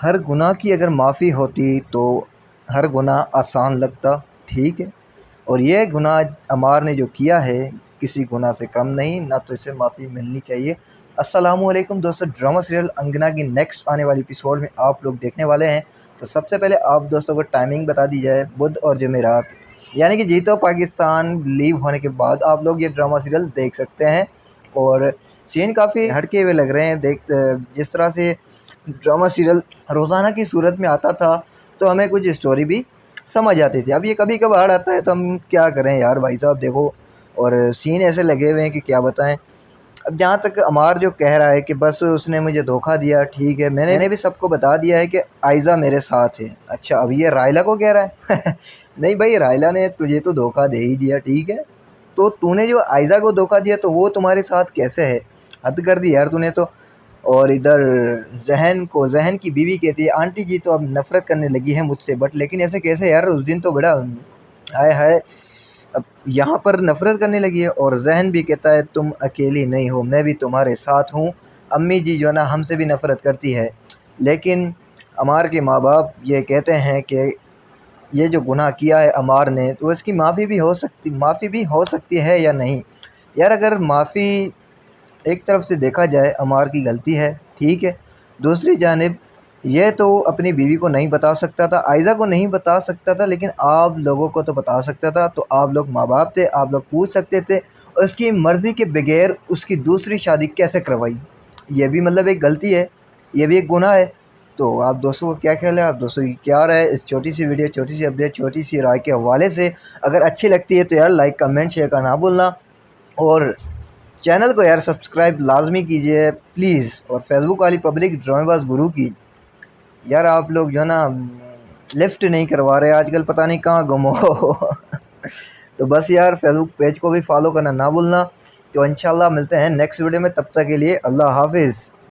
ہر گناہ کی اگر معافی ہوتی تو ہر گناہ آسان لگتا، ٹھیک ہے، اور یہ گناہ عمار نے جو کیا ہے کسی گناہ سے کم نہیں، نہ تو اسے معافی ملنی چاہیے۔ السلام علیکم دوستو، ڈرامہ سیریل انگنا کی نیکسٹ آنے والی ایپیسوڈ میں آپ لوگ دیکھنے والے ہیں۔ تو سب سے پہلے آپ دوستوں کو ٹائمنگ بتا دی جائے، بدھ اور جمعرات، یعنی کہ جیتو پاکستان لیو ہونے کے بعد آپ لوگ یہ ڈرامہ سیریل دیکھ سکتے ہیں، اور سین کافی ہٹکے ہوئے لگ رہے ہیں۔ جس طرح سے ڈرامہ سیریل روزانہ کی صورت میں آتا تھا تو ہمیں کچھ اسٹوری بھی سمجھ آتی تھی، اب یہ کبھی کبھار آتا ہے تو ہم کیا کریں یار بھائی صاحب، دیکھو، اور سین ایسے لگے ہوئے ہیں کہ کیا بتائیں۔ اب جہاں تک عمار جو کہہ رہا ہے کہ بس اس نے مجھے دھوکہ دیا، ٹھیک ہے، میں نے بھی سب کو بتا دیا ہے کہ آئزہ میرے ساتھ ہے۔ اچھا، اب یہ رائلہ کو کہہ رہا ہے نہیں بھائی، رائلہ نے تجھے تو دھوکہ دے ہی دیا، ٹھیک ہے، تو نے جو آئزہ کو دھوکہ دیا تو وہ تمہارے ساتھ کیسے ہے؟ حد کر دی یار نے تو۔ اور ادھر ذہن کی بیوی کہتی ہے آنٹی جی تو اب نفرت کرنے لگی ہے مجھ سے، بٹ لیکن ایسے کیسے یار، اس دن تو بڑا ہائے ہائے، اب یہاں پر نفرت کرنے لگی ہے۔ اور ذہن بھی کہتا ہے تم اکیلی نہیں ہو، میں بھی تمہارے ساتھ ہوں، امی جی جو ہے نا ہم سے بھی نفرت کرتی ہے۔ لیکن عمار کے ماں باپ یہ کہتے ہیں کہ یہ جو گناہ کیا ہے عمار نے تو اس کی معافی بھی ہو سکتی ہے یا نہیں یار۔ اگر معافی ایک طرف سے دیکھا جائے عمار کی غلطی ہے، ٹھیک ہے، دوسری جانب یہ تو اپنی بیوی کو نہیں بتا سکتا تھا، آئزہ کو نہیں بتا سکتا تھا، لیکن آپ لوگوں کو تو بتا سکتا تھا، تو آپ لوگ ماں باپ تھے، آپ لوگ پوچھ سکتے تھے، اور اس کی مرضی کے بغیر اس کی دوسری شادی کیسے کروائی؟ یہ بھی مطلب ایک غلطی ہے، یہ بھی ایک گناہ ہے۔ تو آپ دوستوں کو کیا خیال ہے، آپ دوستوں کی کیا رائے اس چھوٹی سی ویڈیو، چھوٹی سی اپڈیٹ، چھوٹی سی رائے کے حوالے سے؟ اگر اچھی لگتی ہے تو یار لائک کمنٹ شیئر کرنا نہ بھولنا، اور چینل کو یار سبسکرائب لازمی کیجیے پلیز، اور فیس بک والی پبلک ڈرامے باز گرو کی یار آپ لوگ جو ہے نا لفٹ نہیں کروا رہے آج کل، پتہ نہیں کہاں گم ہو تو بس یار فیس بک پیج کو بھی فالو کرنا نہ بھولنا۔ تو انشاءاللہ ملتے ہیں نیکسٹ ویڈیو میں، تب تک کے لیے اللہ حافظ۔